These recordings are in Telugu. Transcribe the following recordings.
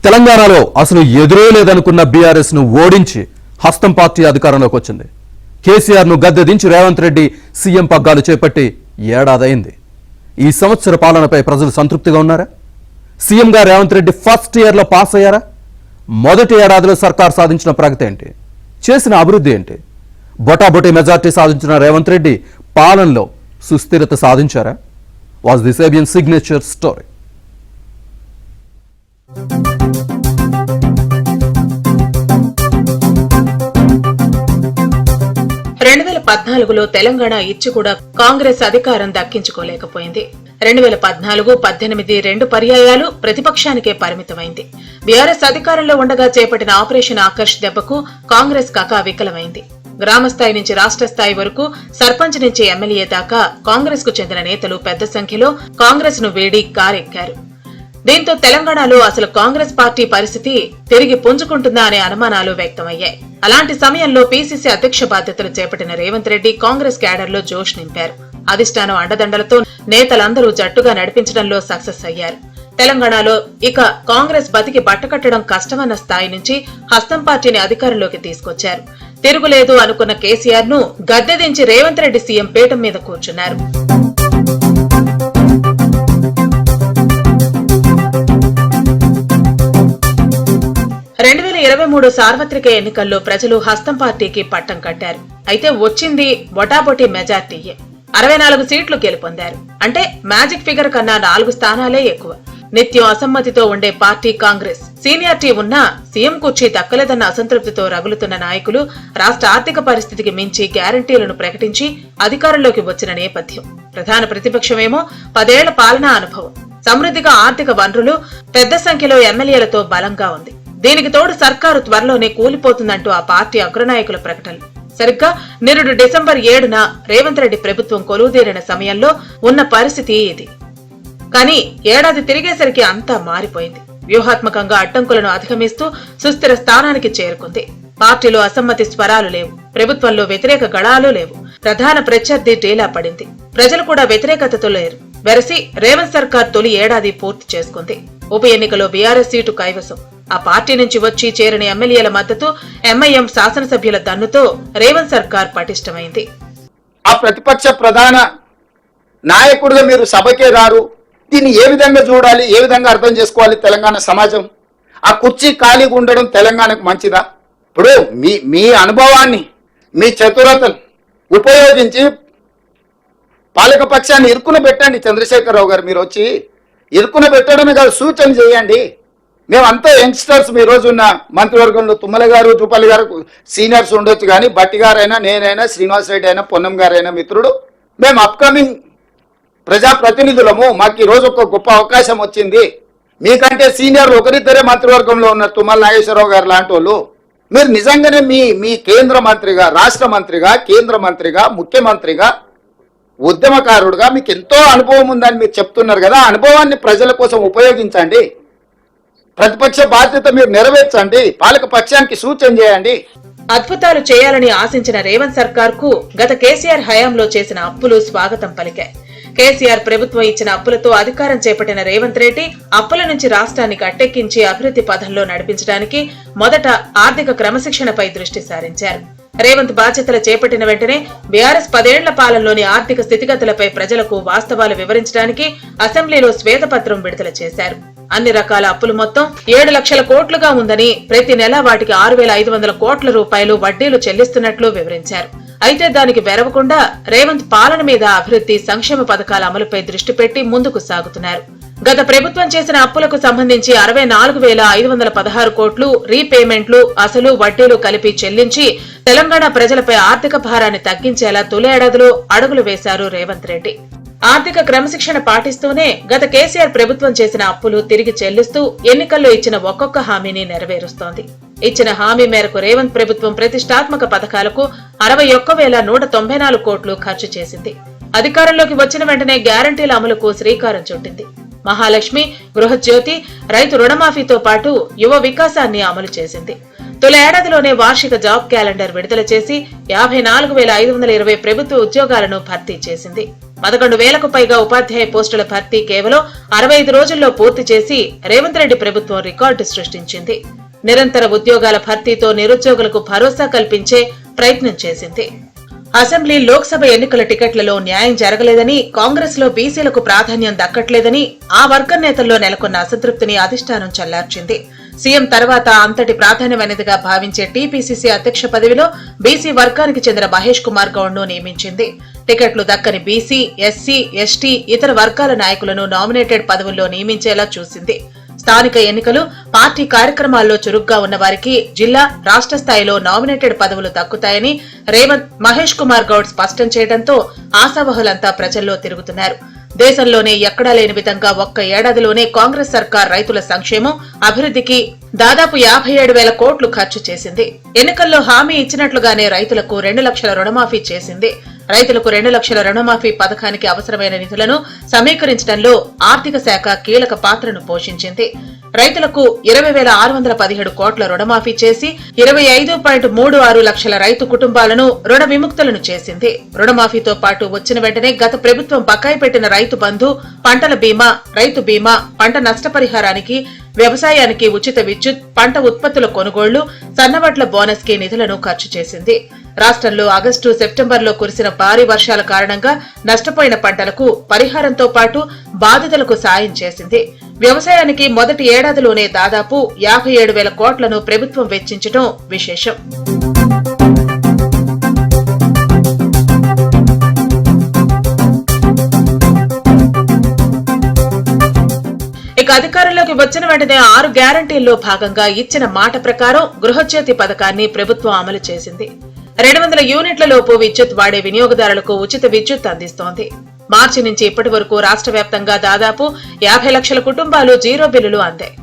తెలంగాణలో అసలు ఎదురే లేదనుకున్న బీఆర్ఎస్ ను ఓడించి హస్తం పార్టీ అధికారంలోకి వచ్చింది. కేసీఆర్ ను గద్దెదించి రేవంత్ రెడ్డి సీఎం పగ్గాలు చేపట్టి ఏడాదైంది. ఈ సంవత్సర పాలనపై ప్రజలు సంతృప్తిగా ఉన్నారా? సీఎంగా రేవంత్ రెడ్డి ఫస్ట్ ఇయర్ లో పాస్ అయ్యారా? మొదటి ఏడాదిలో సర్కార్ సాధించిన ప్రగతి ఏంటి? చేసిన అభివృద్ధి ఏంటి? బొటాబొటి మెజార్టీ సాధించిన రేవంత్ రెడ్డి పాలనలో సుస్థిరత సాధించారా? Was the ABN signature story. 2014లో తెలంగాణ ఇచ్చి కూడా కాంగ్రెస్ అధికారం దక్కించుకోలేకపోయింది. 2014-18 రెండు పర్యాయాలు ప్రతిపక్షానికే పరిమితమైంది. బీఆర్ఎస్ అధికారంలో ఉండగా చేపట్టిన ఆపరేషన్ ఆకర్ష్ దెబ్బకు కాంగ్రెస్ కకావికలమైంది. గ్రామస్థాయి నుంచి రాష్ట్ర స్థాయి వరకు సర్పంచ్ నుంచి ఎమ్మెల్యే దాకా కాంగ్రెస్ కు చెందిన నేతలు పెద్ద సంఖ్యలో కాంగ్రెస్ ను వీడి కారెక్కారు. దీంతో తెలంగాణలో అసలు కాంగ్రెస్ పార్టీ పరిస్థితి తిరిగి పుంజుకుంటుందా అనే అనుమానాలు వ్యక్తమయ్యాయి. అలాంటి సమయంలో పీసీసీ అధ్యక్ష బాధ్యతలు చేపట్టిన రేవంత్ రెడ్డి కాంగ్రెస్ క్యాడర్ లో జోష్ నింపారు. అధిష్టానం అండదండలతో నేతలందరూ జట్టుగా నడిపించడంలో సక్సెస్ అయ్యారు. తెలంగాణలో ఇక కాంగ్రెస్ బతికి బట్టకట్టడం కష్టమన్న స్థాయి నుంచి హస్తం పార్టీని అధికారంలోకి తీసుకొచ్చారు. తిరుగులేదు అనుకున్న కేసీఆర్ ను గద్దెదించి రేవంత్ రెడ్డి సీఎం పీఠం మీద కూర్చున్నారు. 2023 సార్వత్రిక ఎన్నికల్లో ప్రజలు హస్తం పార్టీకి పట్టం కట్టారు. అయితే వచ్చింది బొటాబొటి మెజార్టీయే. 64 సీట్లు గెలుపొందారు. అంటే మ్యాజిక్ ఫిగర్ కన్నా 4 స్థానాలే ఎక్కువ. నిత్యం అసమ్మతితో ఉండే పార్టీ కాంగ్రెస్. సీనియారిటీ ఉన్నా సీఎం కుర్చీ దక్కలేదన్న అసంతృప్తితో రగులుతున్న నాయకులు రాష్ట్ర ఆర్థిక పరిస్థితికి మించి గ్యారంటీలను ప్రకటించి అధికారంలోకి వచ్చిన నేపథ్యం. ప్రధాన ప్రతిపక్షమేమో 10 ఏళ్ల పాలనా అనుభవం, సమృద్ధిగా ఆర్థిక వనరులు, పెద్ద సంఖ్యలో ఎమ్మెల్యేలతో బలంగా ఉంది. దీనికి తోడు సర్కారు త్వరలోనే కూలిపోతుందంటూ ఆ పార్టీ అగ్రనాయకుల ప్రకటనలు. సరిగ్గా నిరుడు డిసెంబర్ 7న రేవంత్ రెడ్డి ప్రభుత్వం కొలువుదీరిన సమయంలో ఉన్న పరిస్థితి ఇది. కానీ ఏడాది తిరిగేసరికి అంతా మారిపోయింది. వ్యూహాత్మకంగా అడ్డంకులను అధిగమిస్తూ సుస్థిర స్థానానికి చేరుకుంది. పార్టీలో అసమ్మతి స్వరాలు లేవు, ప్రభుత్వంలో వ్యతిరేక గళాలు లేవు. ప్రధాన ప్రత్యర్థి డీలా పడింది. ప్రజలు కూడా వ్యతిరేకతతో లేరు. వెరసి రేవంత్ సర్కార్ తొలి ఏడాది పూర్తి చేసుకుంది. ఉప ఎన్నికలో బీఆర్ఎస్ సీటు కైవసం. ఆ పార్టీ నుంచి వచ్చి చేరిన ఎమ్మెల్యేల మద్దతు, ఎంఐఎం శాసనసభ్యుల దన్నుతో రేవంత్ సర్కార్ పటిష్టమైంది. ఆ ప్రతిపక్ష ప్రధాన నాయకుడిగా మీరు సభకే రారు. దీన్ని ఏ విధంగా చూడాలి, ఏ విధంగా అర్థం చేసుకోవాలి తెలంగాణ సమాజం? ఆ కుర్చీ ఖాళీగా ఉండడం తెలంగాణకు మంచిదా? ఇప్పుడు మీ అనుభవాన్ని, మీ చతురతను ఉపయోగించి పాలకపక్షాన్ని ఇరుకున పెట్టండి. చంద్రశేఖరరావు గారు మీరు వచ్చి ఇరుకున పెట్టడమే కాదు, సూచన చేయండి. మేమంతా యంగ్స్టర్స్. మీ రోజున్న మంత్రివర్గంలో తుమ్మల గారు, జూపల్లి గారు సీనియర్స్ ఉండొచ్చు, కానీ బట్టి గారైనా, నేనైనా, శ్రీనివాస్ రెడ్డి అయినా, పొన్నం గారైనా మిత్రుడు, మేము అప్కమింగ్ ప్రజాప్రతినిధులము. మాకు ఈ రోజు ఒక గొప్ప అవకాశం వచ్చింది. మీకంటే సీనియర్ ఒకరిద్దరే మంత్రివర్గంలో ఉన్న తుమ్మల నాగేశ్వరరావు గారు లాంటి వాళ్ళు. మీరు నిజంగానే మీ కేంద్ర మంత్రిగా, రాష్ట్ర మంత్రిగా, కేంద్ర మంత్రిగా, ముఖ్యమంత్రిగా, ఉద్యమకారుడుగా మీకు ఎంతో అనుభవం ఉందని మీరు చెప్తున్నారు కదా. అనుభవాన్ని ప్రజల కోసం ఉపయోగించండి. ప్రతిపక్ష బాధ్యత మీరు నెరవేర్చండి. పాలక పక్షానికి సూచన చేయండి. అద్భుతాలు చేయాలని ఆశించిన రేవంత్ సర్కార్ కు గత కేసీఆర్ హయాంలో చేసిన అప్పులు స్వాగతం పలికాయి. కేసీఆర్ ప్రభుత్వం ఇచ్చిన అప్పులతో అధికారం చేపట్టిన రేవంత్ రెడ్డి అప్పుల నుంచి రాష్ట్రాన్ని గట్టెక్కించి అభివృద్ధి పథంలో నడిపించడానికి మొదట ఆర్థిక క్రమశిక్షణపై దృష్టి సారించారు. రేవంత్ బాధ్యతలు చేపట్టిన వెంటనే బీఆర్ఎస్ 10 ఏళ్ల పాలనలోని ఆర్థిక స్థితిగతులపై ప్రజలకు వాస్తవాలు వివరించడానికి అసెంబ్లీలో శ్వేతపత్రం విడుదల చేశారు. అన్ని రకాల అప్పులు మొత్తం 7 లక్షల కోట్లుగా ఉందని, ప్రతి నెల వాటికి 6,500 కోట్ల రూపాయలు వడ్డీలు చెల్లిస్తున్నట్లు వివరించారు. అయితే దానికి వెరవకుండా రేవంత్ పాలన మీద అభివృద్ధి, సంక్షేమ పథకాల అమలుపై దృష్టి పెట్టి ముందుకు సాగుతున్నారు. గత ప్రభుత్వం చేసిన అప్పులకు సంబంధించి 64,516 కోట్లు రీపేమెంట్లు, అసలు వడ్డీలు కలిపి చెల్లించి తెలంగాణ ప్రజలపై ఆర్థిక భారాన్ని తగ్గించేలా తొలి ఏడాదిలో అడుగులు వేశారు రేవంత్ రెడ్డి. ఆర్థిక క్రమశిక్షణ పాటిస్తూనే గత కేసీఆర్ ప్రభుత్వం చేసిన అప్పులు తిరిగి చెల్లిస్తూ ఎన్నికల్లో ఇచ్చిన ఒక్కొక్క హామీని నెరవేరుస్తోంది. ఇచ్చిన హామీ మేరకు రేవంత్ ప్రభుత్వం ప్రతిష్టాత్మక పథకాలకు 61,194 కోట్లు ఖర్చు చేసింది. అధికారంలోకి వచ్చిన వెంటనే గ్యారంటీల అమలుకు శ్రీకారం చుట్టింది. మహాలక్ష్మి, గృహజ్యోతి, రైతు రుణమాఫీతో పాటు యువ వికాసాన్ని అమలు చేసింది. తొలి ఏడాదిలోనే వార్షిక జాబ్ క్యాలెండర్ విడుదల చేసి 54,520 ప్రభుత్వ ఉద్యోగాలను భర్తీ చేసింది. 11,000కు పైగా ఉపాధ్యాయ పోస్టుల భర్తీ కేవలం 65 రోజుల్లో పూర్తి చేసి రేవంత్ రెడ్డి ప్రభుత్వం రికార్డు సృష్టించింది. నిరంతర ఉద్యోగాల భర్తీతో నిరుద్యోగులకు భరోసా కల్పించే ప్రయత్నం చేసింది. అసెంబ్లీ, లోక్సభ ఎన్నికల టికెట్లలో న్యాయం జరగలేదని, కాంగ్రెస్ లో బీసీలకు ప్రాధాన్యం దక్కట్లేదని ఆ వర్గం నేతల్లో నెలకొన్న అసంతృప్తిని అధిష్టానం చల్లార్చింది. సీఎం తర్వాత అంతటి ప్రాధాన్యమైనదిగా భావించే టీపీసీసీ అధ్యక్ష పదవిలో బీసీ వర్గానికి చెందిన మహేష్ కుమార్ గౌడ్ ను నియమించింది. టికెట్లు దక్కని బీసీ, ఎస్సీ, ఎస్టీ, ఇతర వర్గాల నాయకులను నామినేటెడ్ పదవుల్లో నియమించేలా చూసింది. స్థానిక ఎన్నికలు, పార్టీ కార్యక్రమాల్లో చురుగ్గా ఉన్న వారికి జిల్లా, రాష్ట్ర స్థాయిలో నామినేటెడ్ పదవులు దక్కుతాయని రేవంత్, మహేష్ కుమార్ గౌడ్ స్పష్టం చేయడంతో ఆశావహులంతా ప్రజల్లో తిరుగుతున్నారు. దేశంలోనే ఎక్కడా లేని విధంగా ఒక్క ఏడాదిలోనే కాంగ్రెస్ సర్కార్ రైతుల సంక్షేమం, అభివృద్ధికి దాదాపు 57,000 కోట్లు ఖర్చు చేసింది. ఎన్నికల్లో హామీ ఇచ్చినట్లుగానే రైతులకు 2 లక్షల రుణమాఫీ చేసింది. రైతులకు 2 లక్షల రుణమాఫీ పథకానికి అవసరమైన నిధులను సమీకరించడంలో ఆర్థిక శాఖ కీలక పాత్రను పోషించింది. రైతులకు 20,617 కోట్ల రుణమాఫీ చేసి 25.36 లక్షల రైతు కుటుంబాలను రుణ విముక్తులను చేసింది. రుణమాఫీతో పాటు వచ్చిన వెంటనే గత ప్రభుత్వం బకాయి పెట్టిన రైతు బంధు, పంటల బీమా, రైతు బీమా, పంట నష్టపరిహారానికి, వ్యవసాయానికి ఉచిత విద్యుత్, పంట ఉత్పత్తుల కొనుగోళ్లు, సన్నవడ్ల బోనస్ కి నిధులను ఖర్చు చేసింది. రాష్ట్రంలో ఆగస్టు, సెప్టెంబర్లో కురిసిన భారీ వర్షాల కారణంగా నష్టపోయిన పంటలకు పరిహారంతో పాటు బాధితులకు సాయం చేసింది. వ్యవసాయానికి మొదటి ఏడాదిలోనే దాదాపు 57,000 కోట్లను ప్రభుత్వం వెచ్చించడం విశేషం. ఇక అధికారంలోకి వచ్చిన వెంటనే 6 గ్యారంటీల్లో భాగంగా ఇచ్చిన మాట ప్రకారం గృహజ్యోతి పథకాన్ని ప్రభుత్వం అమలు చేసింది. 200 యూనిట్ల లోపు విద్యుత్ వాడే వినియోగదారులకు ఉచిత విద్యుత్ అందిస్తోంది. మార్చి నుంచి ఇప్పటి వరకు రాష్ట్ర వ్యాప్తంగా దాదాపు 50 లక్షల కుటుంబాలు జీరో బిల్లులు అందాయి.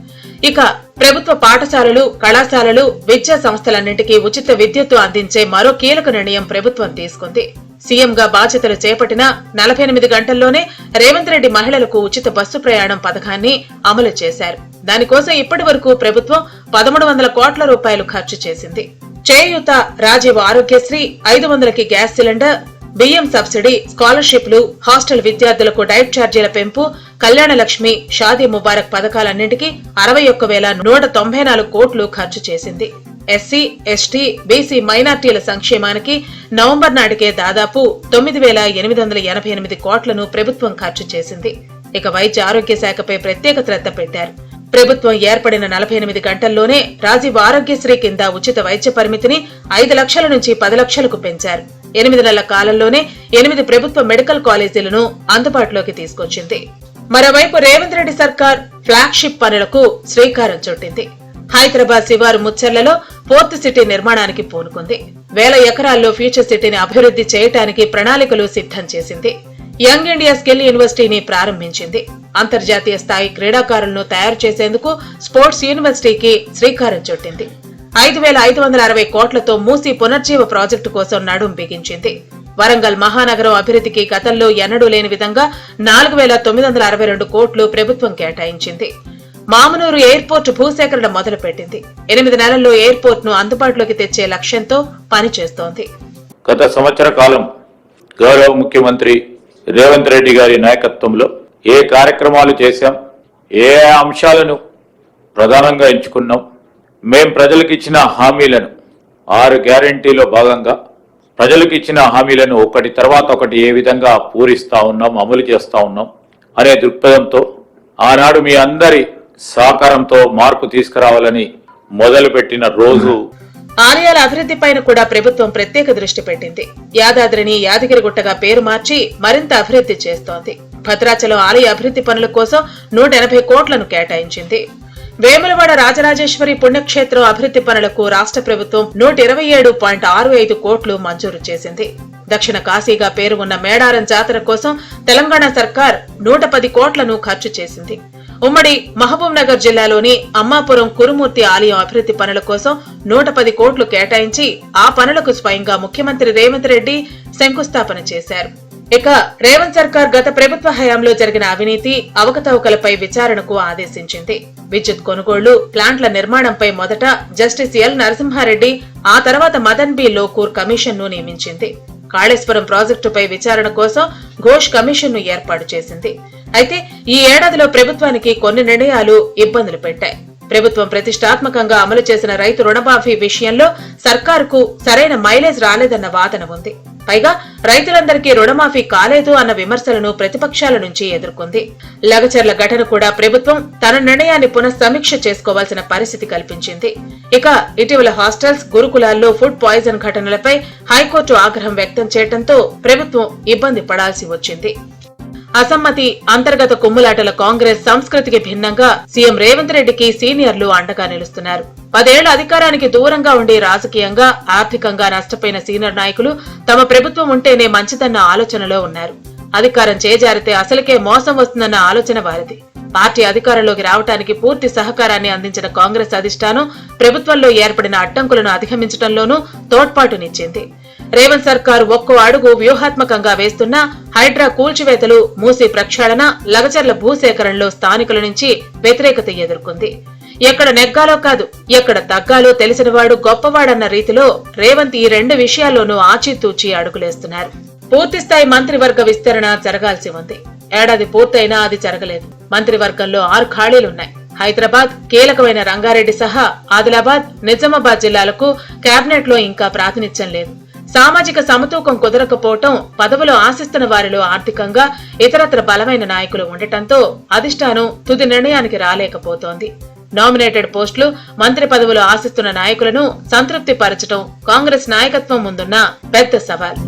ఇక ప్రభుత్వ పాఠశాలలు, కళాశాలలు, విద్యా సంస్థలన్నింటికీ ఉచిత విద్యుత్తు అందించే మరో కీలక నిర్ణయం ప్రభుత్వం తీసుకుంది. సీఎంగా బాధ్యతలు చేపట్టిన 48 గంటల్లోనే రేవంత్ రెడ్డి మహిళలకు ఉచిత బస్సు ప్రయాణం పథకాన్ని అమలు చేశారు. దానికోసం ఇప్పటి వరకు ప్రభుత్వం 1,300 కోట్ల రూపాయలు ఖర్చు చేసింది. చేయూత, రాజీవ్ ఆరోగ్యశ్రీ, 500కి గ్యాస్ సిలిండర్, బియ్యం సబ్సిడీ, స్కాలర్షిప్లు, హాస్టల్ విద్యార్థులకు డైట్ ఛార్జీల పెంపు, కళ్యాణ లక్ష్మి, షాదీ ముబారక్ పథకాలన్నింటికీ 61,194 కోట్లు ఖర్చు చేసింది. ఎస్సీ, ఎస్టీ, బీసీ, మైనార్టీల సంక్షేమానికి నవంబర్ నాటికే దాదాపు 9,888 కోట్లను ప్రభుత్వం ఖర్చు చేసింది. ఇక వైద్య ఆరోగ్య శాఖపై ప్రత్యేక శ్రద్ధ పెట్టారు. ప్రభుత్వం ఏర్పడిన 48 గంటల్లోనే రాజీవ్ ఆరోగ్యశ్రీ కింద ఉచిత వైద్య పరిమితిని 5 లక్షల నుంచి 10 లక్షలకు పెంచారు. 8 నెలల కాలంలోనే 8 ప్రభుత్వ మెడికల్ కాలేజీలను అందుబాటులోకి తీసుకొచ్చింది. మరోవైపు రేవంత్ రెడ్డి సర్కార్ ఫ్లాగ్షిప్ పనులకు శ్రీకారం చుట్టింది. హైదరాబాద్ శివారు ముచ్చర్లలో ఫోర్త్ సిటీ నిర్మాణానికి పూనుకుంది. 1000 ఎకరాల్లో ఫ్యూచర్ సిటీని అభివృద్ధి చేయడానికి ప్రణాళికలు సిద్ధం చేసింది. యంగ్ ఇండియా స్కిల్ యూనివర్సిటీని ప్రారంభించింది. అంతర్జాతీయ స్థాయి క్రీడాకారులను తయారు చేసేందుకు స్పోర్ట్స్ యూనివర్సిటీకి శ్రీకారం చుట్టింది. 5,560 కోట్లతో మూసీ పునర్జీవ ప్రాజెక్టు కోసం నడుం బిగించింది. వరంగల్ మహానగరం అభివృద్ధికి గతంలో ఎన్నడూ లేని విధంగా 4,962 కోట్లు ప్రభుత్వం కేటాయించింది. మామనూరు ఎయిర్పోర్టు భూసేకరణ మొదలుపెట్టింది. 8 నెలల్లో ఎయిర్పోర్ట్ ను అందుబాటులోకి తెచ్చే లక్ష్యంతో పనిచేస్తోంది. గత సంవత్సర కాలం గౌరవ ముఖ్యమంత్రి రేవంత్ రెడ్డి గారి నాయకత్వంలో ఏ కార్యక్రమాలు చేశాం, ఏ అంశాలను ప్రధానంగా ఎంచుకున్నాం, మేం ప్రజలకు ఇచ్చిన హామీలను 6 గ్యారంటీలో భాగంగా ప్రజలకు ఇచ్చిన హామీలను ఒకటి తర్వాత ఒకటి ఏ విధంగా పూరిస్తా ఉన్నాం, అమలు చేస్తా ఉన్నాం అనే దృక్పథంతో ఆనాడు మీ అందరి సహకారంతో మార్పు తీసుకురావాలని మొదలుపెట్టిన రోజు. ఆలయాల అభివృద్ధిపైన కూడా ప్రభుత్వం ప్రత్యేక దృష్టి పెట్టింది. యాదాద్రిని యాదగిరిగుట్టగా పేరు మార్చి మరింత అభివృద్ధి చేస్తోంది. భద్రాచలం ఆలయ అభివృద్ధి పనుల కోసం 180 కోట్లను కేటాయించింది. వేములవాడ రాజరాజేశ్వరి పుణ్యక్షేత్రం అభివృద్ధి పనులకు రాష్ట్ర ప్రభుత్వం 127.65 కోట్లు మంజూరు చేసింది. దక్షిణ కాశీగా పేరు ఉన్న మేడారం జాతర కోసం తెలంగాణ సర్కార్ 110 కోట్లను ఖర్చు చేసింది. ఉమ్మడి మహబూబ్ నగర్ జిల్లాలోని అమ్మాపురం కురుమూర్తి ఆలయం అభివృద్ధి పనుల కోసం 110 కోట్లు కేటాయించి ఆ పనులకు స్వయంగా ముఖ్యమంత్రి రేవంత్ రెడ్డి శంకుస్థాపన చేశారు. ఇక రేవంత్ సర్కార్ గత ప్రభుత్వ హయాంలో జరిగిన అవినీతి, అవకతవకలపై విచారణకు ఆదేశించింది. విద్యుత్ కొనుగోళ్లు, ప్లాంట్ల నిర్మాణంపై మొదట జస్టిస్ ఎల్ నరసింహారెడ్డి, ఆ తర్వాత మదన్ బి లోకూర్ కమిషన్ ను నియమించింది. కాళేశ్వరం ప్రాజెక్టుపై విచారణ కోసం ఘోష్ కమిషన్ ను ఏర్పాటు చేసింది. అయితే ఈ ఏడాదిలో ప్రభుత్వానికి కొన్ని నిర్ణయాలు ఇబ్బందులు పెట్టాయి. ప్రభుత్వం ప్రతిష్టాత్మకంగా అమలు చేసిన రైతు రుణమాఫీ విషయంలో సర్కారుకు సరైన మైలేజ్ రాలేదన్న వాదన ఉంది. పైగా రైతులందరికీ రుణమాఫీ కాలేదు అన్న విమర్శలను ప్రతిపక్షాల నుంచి ఎదుర్కొంది. లగచర్ల ఘటన కూడా ప్రభుత్వం తన నిర్ణయాన్ని పునఃసమీక్ష చేసుకోవాల్సిన పరిస్థితి కల్పించింది. ఇక ఇటీవల హాస్టల్స్, గురుకులాల్లో ఫుడ్ పాయిజన్ ఘటనలపై హైకోర్టు ఆగ్రహం వ్యక్తం చేయడంతో ప్రభుత్వం ఇబ్బంది పడాల్సి వచ్చింది. అసమ్మతి, అంతర్గత కుమ్ములాటల కాంగ్రెస్ సంస్కృతికి భిన్నంగా సీఎం రేవంత్ రెడ్డికి సీనియర్లు అండగా నిలుస్తున్నారు. 10 ఏళ్ల అధికారానికి దూరంగా ఉండి రాజకీయంగా, ఆర్థికంగా నష్టపోయిన సీనియర్ నాయకులు తమ ప్రభుత్వం ఉంటేనే మంచిదన్న ఆలోచనలో ఉన్నారు. అధికారం చేజారితే అసలుకే మోసం వస్తుందన్న ఆలోచన వారిది. పార్టీ అధికారంలోకి రావడానికి పూర్తి సహకారాన్ని అందించిన కాంగ్రెస్ అధిష్టానం ప్రభుత్వంలో ఏర్పడిన అడ్డంకులను అధిగమించడంలోనూ తోడ్పాటునిచ్చింది. రేవంత్ సర్కారు ఒక్కో అడుగు వ్యూహాత్మకంగా వేస్తున్నా హైడ్రా కూల్చివేతలు, మూసీ ప్రక్షాళన, లగచర్ల భూసేకరణలో స్థానికుల నుంచి వ్యతిరేకత ఎదుర్కొంది. ఎక్కడ నెగ్గాలో కాదు, ఎక్కడ తగ్గాలో తెలిసినవాడు గొప్పవాడన్న రీతిలో రేవంత్ ఈ 2 విషయాల్లోనూ ఆచితూచి అడుగులేస్తున్నారు. పూర్తిస్థాయి మంత్రివర్గ విస్తరణ జరగాల్సి ఉంది. ఏడాది పూర్తయినా అది జరగలేదు. మంత్రివర్గంలో 6 ఖాళీలున్నాయి. హైదరాబాద్, కీలకమైన రంగారెడ్డి సహా ఆదిలాబాద్, నిజామాబాద్ జిల్లాలకు కేబినెట్ లో ఇంకా ప్రాతినిధ్యం లేదు. సామాజిక సమతూకం కుదరకపోవటం, పదవులు ఆశిస్తున్న వారిలో ఆర్థికంగా ఇతరత్ర బలమైన నాయకులు ఉండటంతో అధిష్టానం తుది నిర్ణయానికి రాలేకపోతోంది. నామినేటెడ్ పోస్టులు, మంత్రి పదవులు ఆశిస్తున్న నాయకులను సంతృప్తి పరచడం కాంగ్రెస్ నాయకత్వం ముందున్న పెద్ద సవాల్.